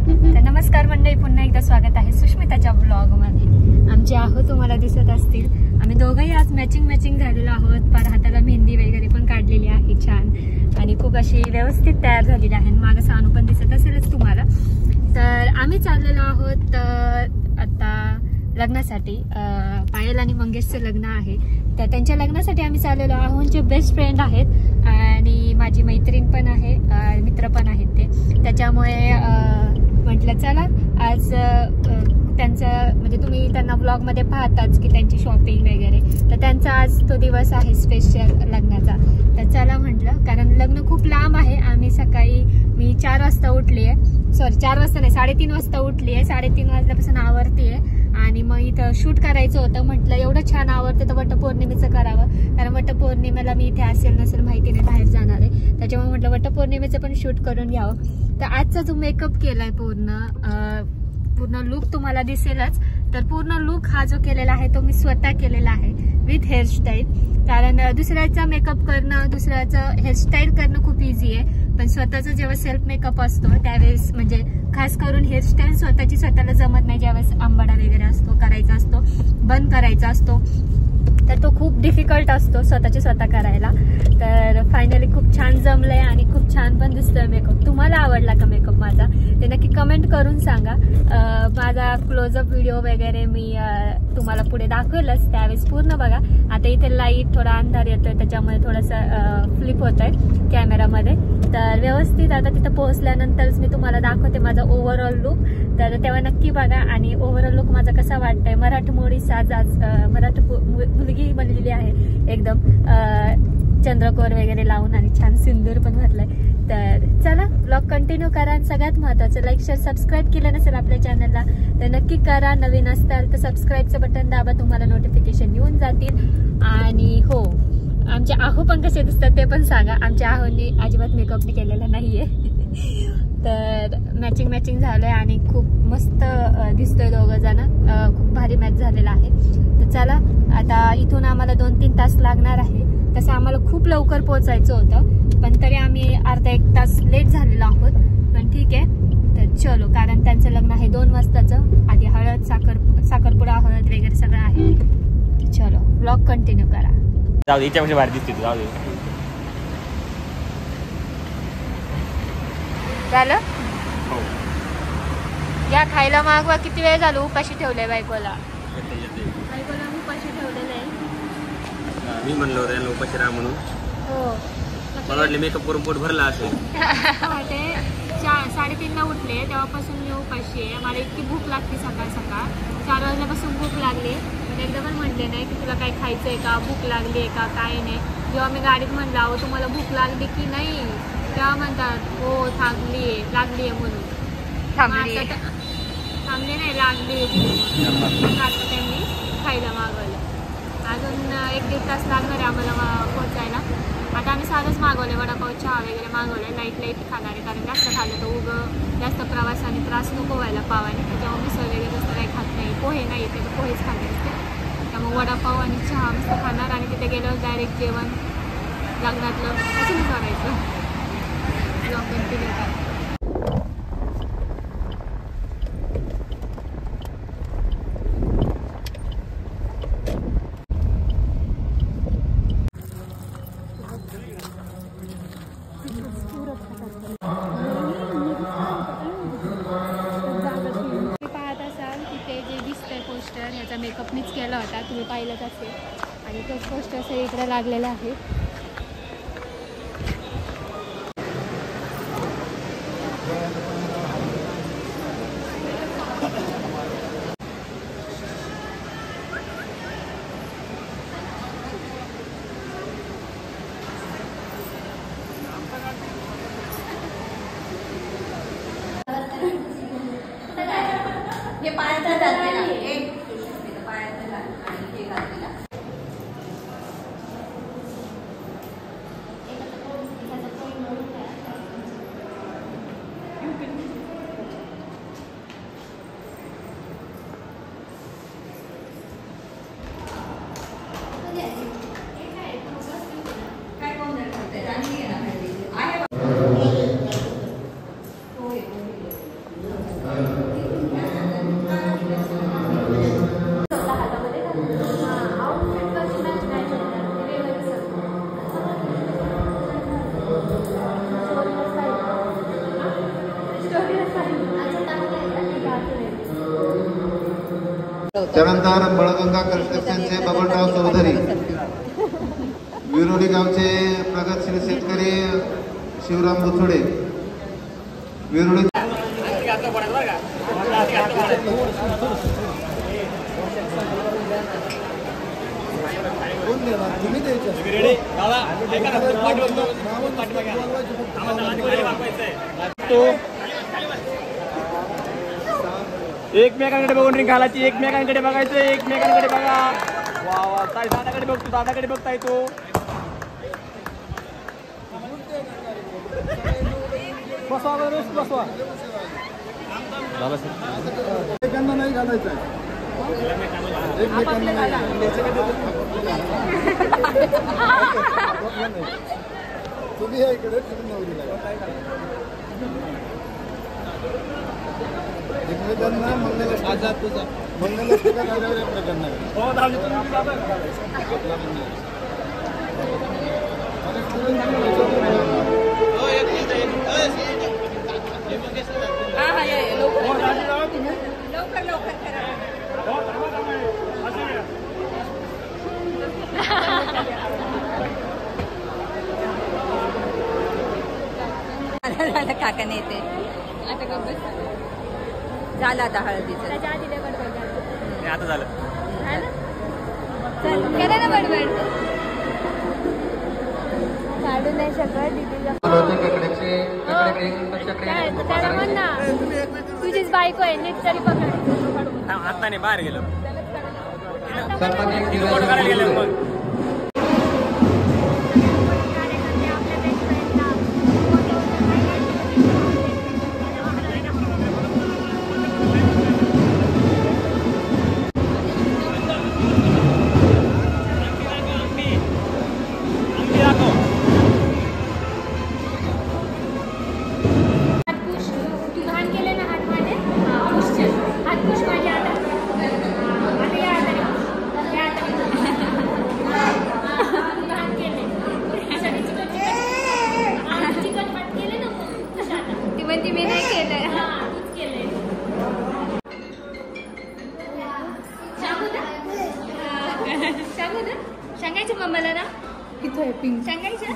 तर नमस्कार मंडळी, पुन्हा एकदा स्वागत आहे सुष्मिताच्या ब्लॉगमध्ये। आमचे आहो तुम्हाला दिसत असतील, आम्ही दोघंही आज मॅचिंग झालेलो आहोत। पर हाताला मेहंदी वगैरे पण काढलेली आहे छान, आणि खूप अशी व्यवस्थित तयार झालेली आहे। मागं सानू पण दिसत असेलच तुम्हाला। तर आम्ही चाललेलो आहोत आता लग्नासाठी। पायल आणि मंगेशचं लग्न आहे, तर त्यांच्या लग्नासाठी आम्ही चाललेलो आहोत। जे बेस्ट फ्रेंड आहेत आणि माझी मैत्रीण पण आहे, मित्र पण आहेत ते, त्याच्यामुळे म्हटलं चला आज त्यांचं म्हणजे तुम्ही त्यांना ब्लॉगमध्ये पाहताच की त्यांची शॉपिंग वगैरे, तर त्यांचा आज तो दिवस आहे स्पेशल लग्नाचा। तर चला म्हटलं, कारण लग्न खूप लांब आहे। आम्ही सकाळी मी 4 वाजता उठली आहे, सॉरी 4 वाजता नाही 3:30 वाजता उठली आहे। 3:30 वाजल्यापासून आवरती आहे आणि मग इथं शूट करायचं होतं। म्हटलं एवढं छान आवडते तर वटपौर्णिमेचं करावं, कारण वटपौर्णिमेला मी इथे असेल नसेल माहिती नाही, बाहेर जाणार आहे, त्याच्यामुळे म्हटलं वटपौर्णिमेचं पण शूट करून घ्यावं। तर आजचा जो मेकअप केलाय पूर्ण लुक तुम्हाला दिसेलच। तर पूर्ण लुक हा जो केलेला आहे तो मी स्वतः केलेला आहे विथ हेअरस्टाईल, कारण दुसऱ्याचा मेकअप करणं, दुसऱ्याचं हेअरस्टाईल करणं खूप इझी आहे, पण स्वतःचा जेव्हा सेल्फ मेकअप असतो त्यावेळेस म्हणजे खास करून हेअरस्टाईल स्वतःला जमत नाही। ज्यावेळेस आंबाडा वगैरे असतो, करायचा असतो, बंद करायचा असतो, तर तो खूप डिफिकल्ट असतो स्वतः करायला। तर फायनली खूप छान जमलंय आणि खूप छान पण दिसतोय मेकअप। तुम्हाला आवडला का मेकअप माझा ते नक्की कमेंट करून सांगा। माझा क्लोजअप व्हिडिओ वगैरे मी तुम्हाला पुढे दाखवेलच, त्यावेळेस पूर्ण बघा। आता इथे लाईट थोडा अंधार येतोय, त्याच्यामुळे थोडंसं फ्लिप होत आहे कॅमेरामध्ये। तर व्यवस्थित आता तिथं पोहोचल्यानंतरच मी तुम्हाला दाखवते माझा ओव्हरऑल लुक, तर तेव्हा नक्की बघा। आणि ओव्हरऑल लुक माझा कसा वाटतंय, मराठमोळी साज मुलगी बनलेली आहे एकदम, चंद्रकोर वगैरे लावून आणि छान सिंदूर पण भरलाय। तर चला ब्लॉग कंटिन्यू करा, आणि सगळ्यात महत्त्वाचं लाईक शेअर सबस्क्राईब केलं नसेल आपल्या चॅनलला तर नक्की करा। नवीन असताल तर सबस्क्राईबचं बटन दाबा, तुम्हाला नोटिफिकेशन येऊन जातील। आणि हो, आमचे आहो पण कसे दिसतात ते पण सांगा। आमच्या आहोंनी अजिबात मेकअप केलेला नाहीये तर मॅचिंग झालंय आणि खूप मस्त दिसतोय दोघं जण, खूप भारी मॅच झालेला आहे। तर चला आता इथून आम्हाला 2-3 तास लागणार आहे। तसं आम्हाला खूप लवकर पोहोचायचं होतं, पण तरी आम्ही अर्धा 1 तास लेट झालेलो आहोत, पण ठीक आहे। तर चलो, कारण त्यांचं लग्न आहे 2 वाजताचं, आधी हळद साखरपुडा हळद वगैरे सगळं आहे। तर चलो ब्लॉग कंटिन्यू करा। जाऊ दे, हिच्यापेक्षा भारी दिसते, जाऊ दे। झालं हो, या खायला मागवा। किती वेळ झालो उपाशी ठेवलंय बायकोला उपाशी ठेवलेलं आहे। मी म्हणलं होतं यांना उपाशी राहा म्हणून, हो मला वाटलं मेकअप करून पोट भरला असेल। ते 3:30ला उठले तेव्हापासून मी उपाशी आहे। मला इतकी भूक लागते सकाळ 4 वाजल्यापासून भूक लागली, पण एकदा पण म्हटले नाही की तुला काय खायचंय का, भूक लागली आहे का, काय नाही। जेव्हा मी गाडीत म्हणलं अहो तुम्हाला भूक लागली की नाही, तेव्हा म्हणतात हो लागली आहे म्हणून। थांबली नाही, लागली आता त्यांनी खायला मागवलं। अजून 1-1.5 तास लागणार आहे आम्हाला पोहोचायला। आता आम्ही साधंच मागवले, वडापाव चहा वगैरे मागवले, लाईट खाणार आहे, कारण जास्त खाल्लं तर जास्त प्रवासाने त्रास नको व्हायला पावाने, त्याच्यामुळे मिसळ वगैरे जास्त काही खात नाही, पोहे नाही येते तर पोहेच खाणार असते। त्यामुळे वडापाव आणि चहा मस्त खाणार, आणि तिथे गेल्यावर डायरेक्ट जेवण लग्नातलं कसं करायचं ब्लॉग कंटिन्यू करा। पोस्टर ह्याचा मेकअप मीच केला होता, तुम्ही पाहिलंच असेल, आणि तोच पोस्टर सगळीकडे लागलेला आहे। त्यानंतर बळगंगा कन्स्ट्रक्शनचे बबनराव चौधरी, विरोडी गावचे प्रगतशील शेतकरी शिवराम बुथुडे, विरोडी एकमेकांकडे बघून रिंग घालायची, एकमेकांकडे बघायचं, एकमेकांकडे बघा. वा वा, दादाकडे बघतो, दादाकडे बघताय तो. बसवा बसवा, एकमेकांना नाही घालायचं, तुम्ही या इकडे एकमेकांना मंगलष्टका झाल्यावर एकमेकांना काका नेते आता गप्प झालं. आता हळदीचं आता झालं. करा ना बडबड. काढू नाही शकत दीदीला. त्याला म्हण ना तुझीच बायको आहे, नीट तरी पकड. आता नाही, बाहेर गेलो. सांगायचं मम्माला ना इथं आहे पिंक सांगायचं.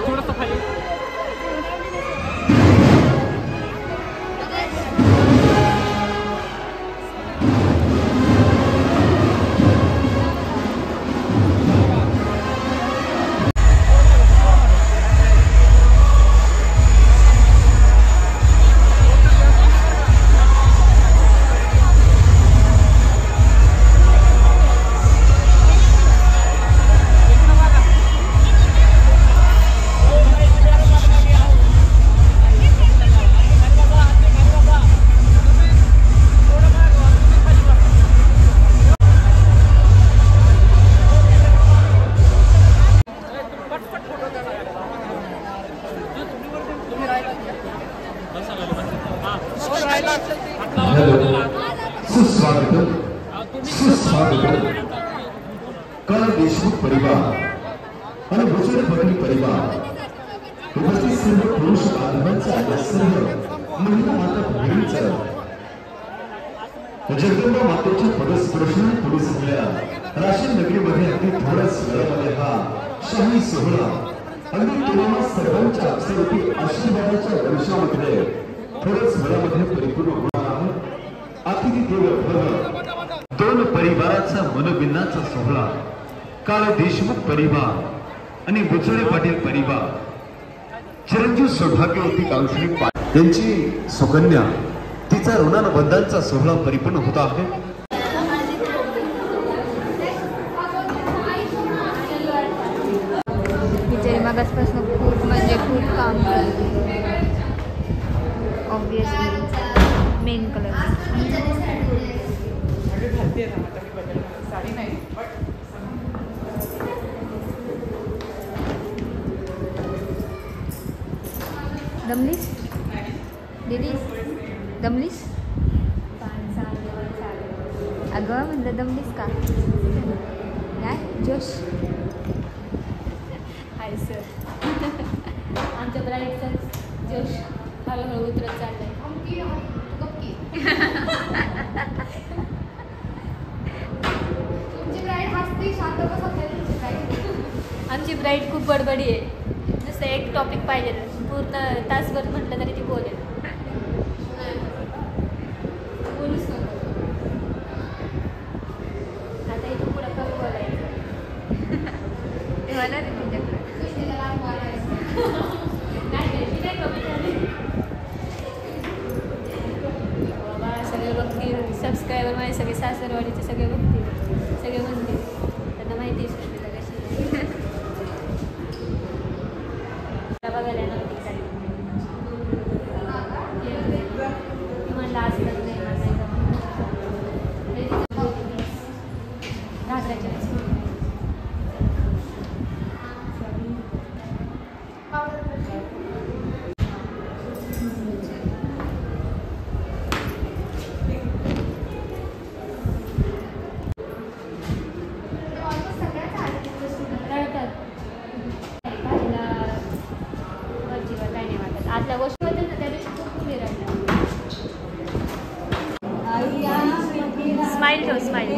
थोडंसं खाली. परिवार आणि भुजबळ पाटील परिवार उपस्थित सर्व पुरुष बांधवांचा आणि सर्व महिला माता भगिनींचं जगदंबा मातेच्या पदस्पर्शाने पुढे झालेल्या राशीन नगरीमध्ये अगदी थोड्याच वेळामध्ये हा शाही सोहळा अगदी तुम्हाला सर्वांच्या अक्षररूपी आशीर्वादाच्या वर्षामध्ये थोड्याच वेळामध्ये परिपूर्ण होणार आहे। अतिथी देवो भव दोन परिवाराचा मनोमिलनाचा सोहळा काल देशमुख परिवार आणि भुजबळ पाटील परिवार चिरंजीव सौभाग्यवती कांक्षणी यांची सुकन्या तिचा ऋणानुबंधांचा सोहळा परिपूर्ण होत आहे। बिचारी मागासपासून खूप म्हणजे खूप काम ऑब्विसली मेन कलर दमलीस दीदी दमलीस अगं म्हणलं दमलीस का काय जोश हाय सर आमच्या ब्राईडचा जोश हळूहळू उतरत चाललंय आमची ब्राईड खूप बडबडी आहे नुसतं एक टॉपिक पाहिजे पूर्ण तासभर म्हटलं तरी ती बोलेल बोलूच नको आता इथं पुढं कमी बोलायचं ते होणार आहे तुझ्याकडे नाही मी नाही कमी झाली बाबा सगळे बघतील सबस्क्रायबर माझे सगळे सासरवाडीचे सगळे बघतील सगळे म्हणतील त्यांना माहिती आहे सुष्मिता कशी बघायला नव्हती काही म्हणलं आज लग्न आहे घागराच्या आतल्या गोष्टी होत्या ना त्या दिवशी खूप मुली राहिल्या स्माइल ठेव स्माइल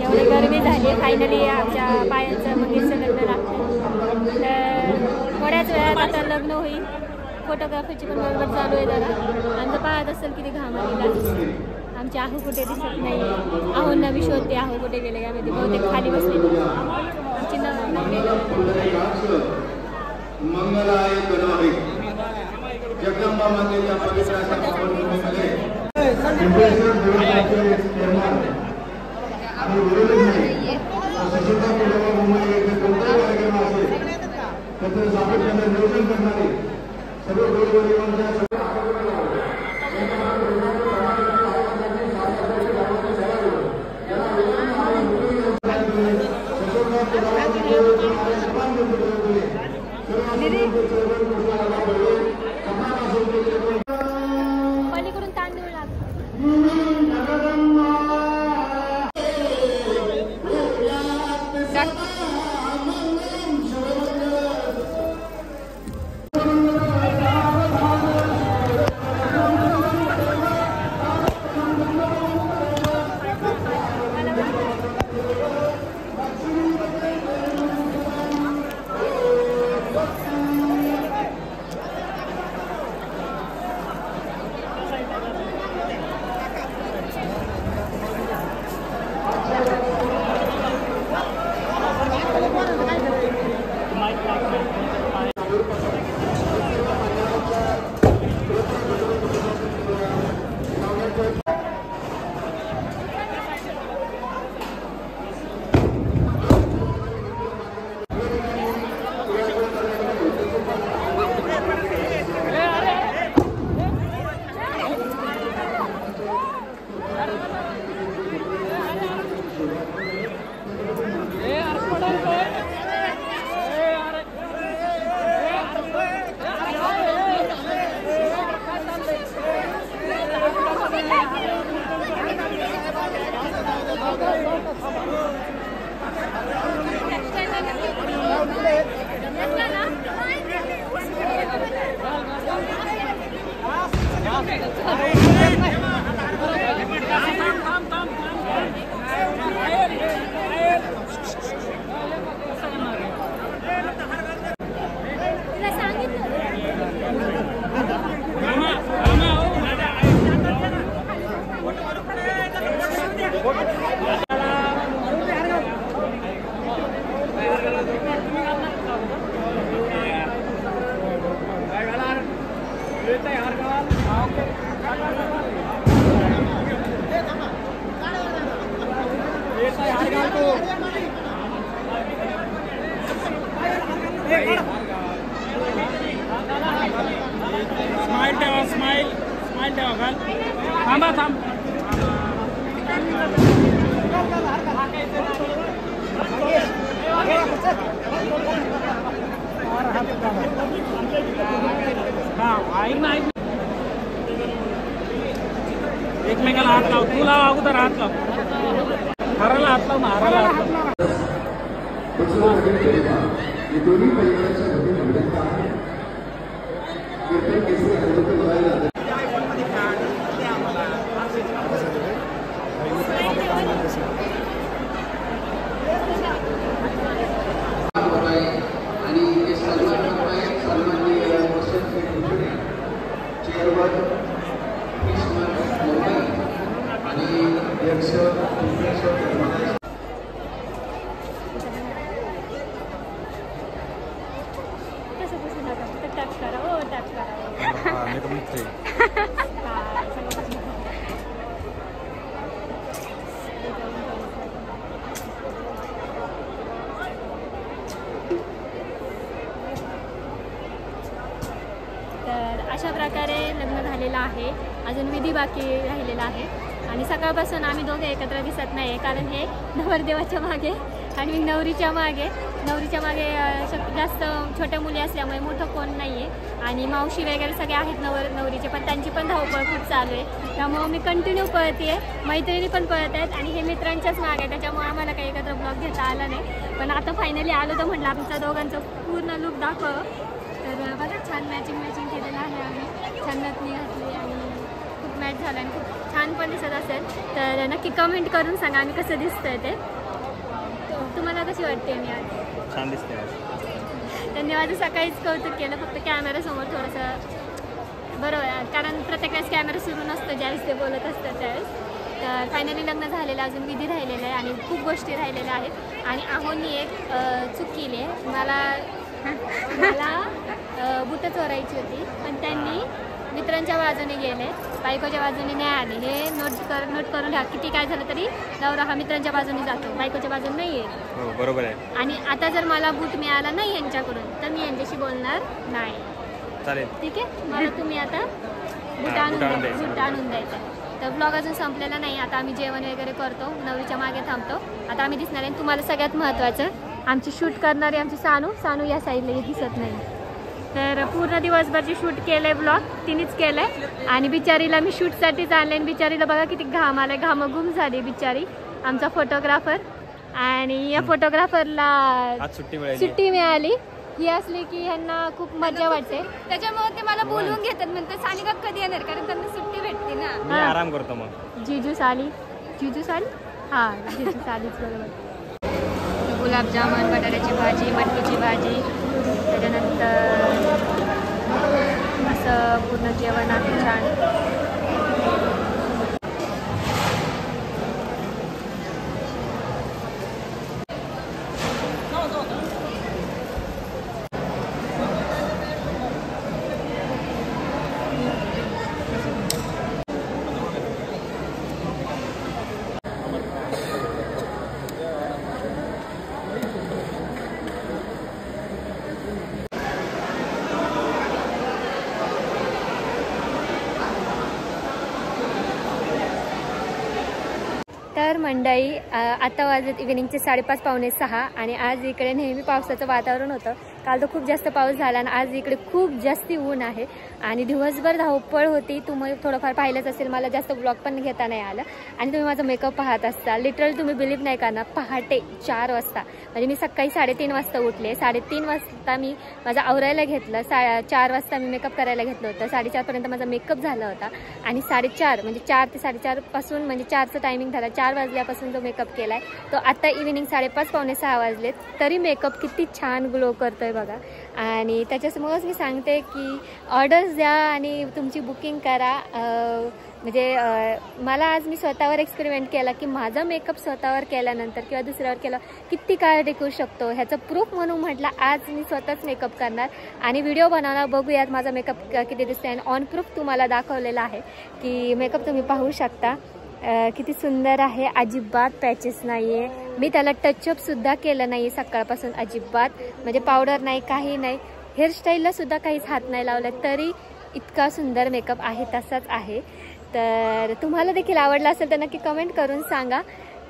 एवढी गरमी झाली फायनली आमच्या पायांचं मंगेशचं लग्न लागतं तर थोड्याच वेळात आता लग्न होईल फोटोग्राफीची पण बरोबर चालू आहे जरा आमचं पाहत असेल किती घाम आलेला आमची आहू कुठे दिसत नाही आहूंना मी शोधते आहू कुठे गेले यामध्ये बहुतेक खाली बसले आमची जगदंबा मातेच्या पवित्र आणि उरलेच नाही स्वच्छता केल्यावर मुंबईमध्ये कोणताही कार्यक्रम असेल त्याचं सातत्याने नियोजन करणारे सर्व गोरगरिबांच्या पलीकडून तांदूळ लागतो स्माइल ठेवा, स्माइल ठेवा घाल. थांबा थांब. ऐक ना, एकमेकाला हात लाव. तू लाव अगोदर, हात लाव. हाराला हात लाव. हाराला हात लाव. दोन्ही परिवाराच्या वतीने विनंती आहे. कीर्तन केसरी हरिभक्त करायला आणि सन्माननीय चेअरमन मुंबई आणि अध्यक्ष तर अशा प्रकारे लग्न झालेलं आहे. अजून विधी बाकी राहिलेला आहे आणि सकाळपासून आम्ही दोघे एकत्र दिसत नाही आहे, कारण हे नवरदेवाच्या मागे आणि मी नवरीच्या मागे जास्त छोट्या मुली असल्यामुळे मोठं कोण नाही आहे आणि मावशी वगैरे सगळे आहेत नवरीचे, पण त्यांची पण धावपळ खूप चालू आहे. त्यामुळं मी कंटिन्यू पळते आहे, मैत्रिणी पण पळत आहेत आणि हे मित्रांच्याच मागे आहे, त्याच्यामुळे आम्हाला काही एकत्र ब्लॉग घेता आला नाही. पण आता फायनली आलो तर म्हटलं आमच्या दोघांचं पूर्ण लुक दाखव. तर बघा, छान मॅचिंग केलेलं आहे आम्ही, छान नथनी घातली आणि खूप मॅच झाला आणि खूप छान पण दिसत असेल. तर नक्की कमेंट करून सांगा आम्ही कसं दिसतंय ते. तुम्हाला कशी वाटते मी आज? छान दिसते. त्यांनी माझं सकाळीच कौतुक केलं, फक्त कॅमेऱ्यासमोर थोडंसं बरोबर, कारण प्रत्येक वेळेस कॅमेरा सुरू नसतो ज्यावेळेस ते बोलत असतात त्यावेळेस. तर फायनली लग्न झालेलं, अजून विधी राहिलेलं आहे आणि खूप गोष्टी राहिलेल्या आहेत. आणि आहोनी एक चूक केली आहे, मला बुटं चोरायची होती, पण त्यांनी मित्रांच्या बाजूने गेले, बायकोच्या बाजूने नाही आले. हे नोट करून घ्या, किती काय झालं तरी नवरा हा मित्रांच्या बाजूने जातो, बायकोच्या बाजूने नाही आहे. बरोबर आहे. आणि आता जर मला बूट मिळाला नाही यांच्याकडून तर मी यांच्याशी बोलणार नाही. चालेल, ठीक आहे. मला तुम्ही आता बूट आणून द्यायचं. तर ब्लॉग अजून संपलेला नाही. आता आम्ही जेवण वगैरे करतो, नवरीच्या मागे थांबतो. आता आम्ही दिसणार आहे. तुम्हाला सगळ्यात महत्त्वाचं, आमची शूट करणारी आमची सानू या साईडला दिसत नाही. तर पूर्ण दिवसभर जे शूट केलं आहे ब्लॉग तिनेच केलं आहे आणि बिचारीला मी शूटसाठीच आणले. आणि बिचारीला बघा किती घाम आला, घामघूम झाली बिचारी. आमचा फोटोग्राफर, आणि या फोटोग्राफरला सुट्टी मिळाली. ही असली की ह्यांना खूप मजा वाटते, त्याच्यामुळे ते मला बोलवून घेतात. म्हणतात सानिका कधी येणार, कारण त्यांना सुट्टी भेटते ना. मी आराम करतो मग. जिजू साली हां, जिजू सालीच बरोबर. गुलाबजामुन, बटाट्याची भाजी, मटकीची भाजी, त्याच्यानंतर असं पूर्ण जेवण आहे छान. तर मंडळी, आता वाजत इव्हिनिंगचे 5:30 पावणे 6 आणि आज इकडे नेहमी पावसाचं वातावरण होतं. काल तर खूप जास्त पाऊस झाला आणि आज इकडे खूप जास्ती ऊन आहे आणि दिवसभर धावपळ होती. तुम्ही थोडंफार पाहिलंच असेल, मला जास्त ब्लॉग पण घेता नाही आलं. आणि तुम्ही माझा मेकअप पाहत असता, लिटरली तुम्ही बिलीव्ह नाही करणार, पहाटे 4 वाजता, म्हणजे मी सकाळी 3:30 वाजता उठले. 3:30 वाजता मी माझं आवरायला घेतलं, 4 वाजता मी मेकअप करायला घेतलं होतं. 4:30पर्यंत माझा मेकअप झाला होता आणि 4:30 म्हणजे 4 ते 4:30 पासून, म्हणजे 4चं टायमिंग झाला. 4 वाजल्यापासून जो मेकअप केलाय तो आता इव्हिनिंग 5:30 पावणे 6 वाजलेत, तरी मेकअप किती छान ग्लो करतोय बघा. आणि त्याच्यासमोरच मी सांगते की ऑर्डर्स द्या आणि तुमची बुकिंग करा. म्हणजे मला आज मी स्वतःवर एक्सपेरिमेंट केला की माझा मेकअप स्वतःवर केल्यानंतर किंवा दुसऱ्यावर केला किती काळ टिकू शकतो ह्याचं प्रूफ म्हणून म्हटलं आज मी स्वतःच मेकअप करणार आणि व्हिडिओ बनवणार. बघूयात माझा मेकअप किती दिसते आणि ऑन प्रूफ तुम्हाला दाखवलेला आहे की मेकअप तुम्ही पाहू शकता किती सुंदर आहे. अजिबात पॅचेस नाही आहे. मी त्याला टचअपसुद्धा केलं नाही सकाळपासून अजिबात. म्हणजे पावडर नाही काही नाही. हेअरस्टाईलला सुद्धा काहीच हात नाही लावला तरी इतका सुंदर मेकअप आहे तसाच आहे. तर तुम्हाला देखील आवडला असेल तर नक्की कमेंट करून सांगा.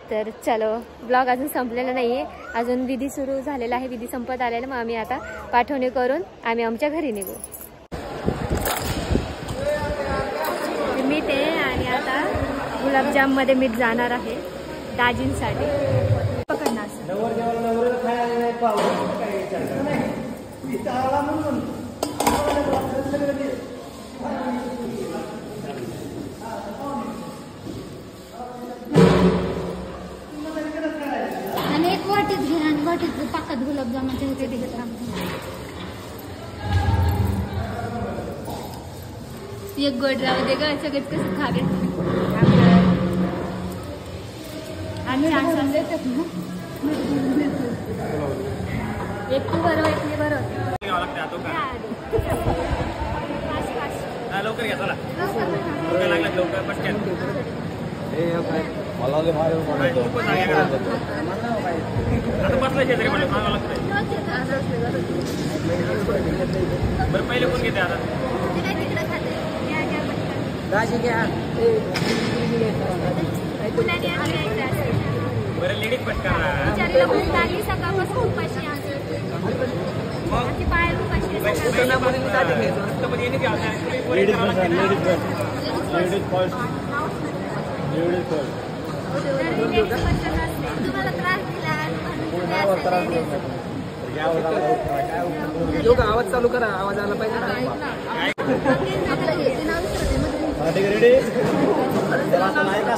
तर चलो ब्लॉग अजून संपलेला नाही आहे. अजून विधी सुरू झालेला आहे. विधी संपत आलेला. मग आम्ही आता पाठवणी करून आम्ही आमच्या घरी निघू. मीठ आहे आणि आता गुलाबजाममध्ये मीठ जाणार आहे दाजींसाठी. पकडणार आणि एक वाटीत घे आणि वाटीत पाकात गुलाबजामाचे होते ते एक गोड राहू दे ग सगळेच कसं खावे आणि एकटी बरोबर एकली बरोबर लवकर घ्या चला लवकर पटकन मला बसलाय तरी मला मागावं लागतंय. बरं पहिले कोण घेते आता बरं लेडीज पटकन सकाळपासून उपाशी तुम्हाला त्रास दिला आवाज चालू करा. आवाज आला पाहिजे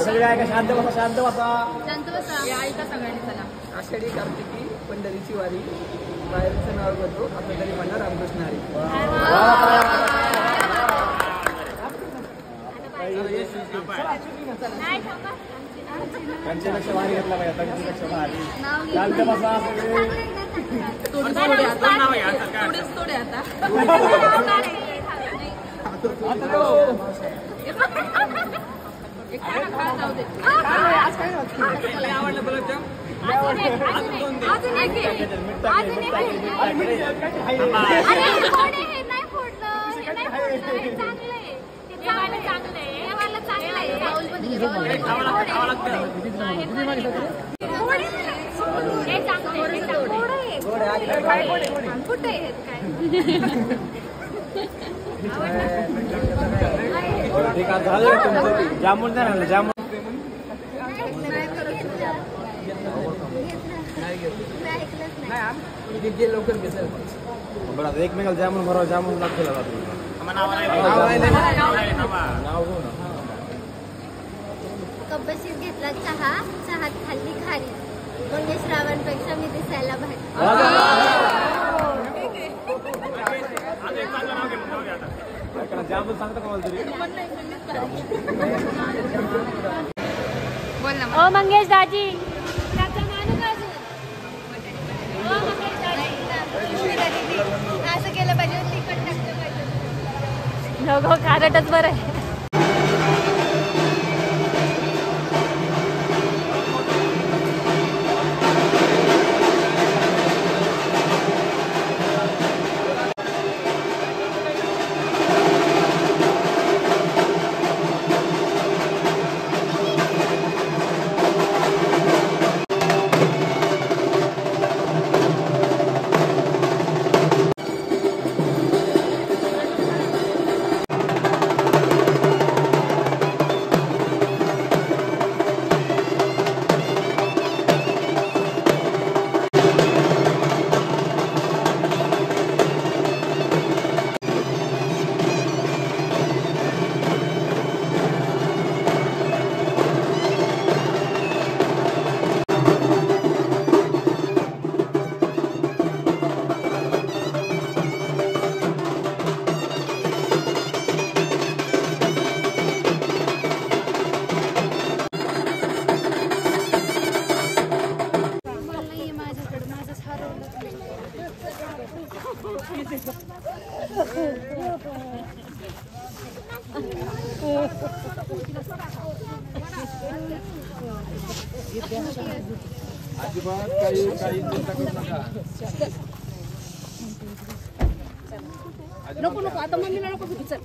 सगळे आहे का? शांत बसा शांत बसा ऐका सगळ्यांनी चला. आषाढी कार्तिकी पंढरीची वारी बाहेरचं नाव करतो आपलं तरी म्हणणार रामकृष्ण हरी. त्यांच्यापेक्षा भारी घेतला पाहिजे. त्यांच्यापेक्षा भारी शांत बसा सगळे. थोडे आता आवडलं गुलाबजाम ठीक आहे झालं तुमचं जामून नाही राहिलं जामून लवकर घेतलं बरं एकमेकाला जामून भरावं जामून लागतो कपशीर घेतला चहा चहात खाल्ली खारी म्हणजे श्रावणपेक्षा मी दिसायला भारी. जामून सांगता का मला तरी बोल ना. ओ मंगेश दाजी असं केलं पाहिजे तिखट टाकलं पाहिजे. नको खारटच बरं आहे. अजिबात काही चिंता करू नका. नको नको आता मम्मीला नको चल.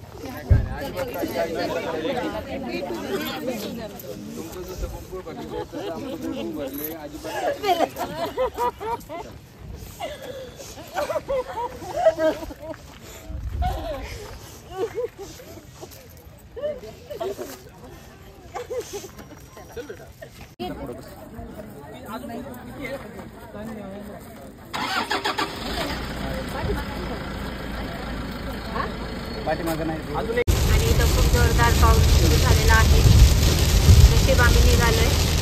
तुमचं जसं पंपूळ बघितलं तसं आमचं भरले अजिबात. चल बेटा पाठीमागं नाही अजून. आणि इथं खूप जोरदार पाऊस सुरू झालेला आहे. नशीब आम्ही निघालोय.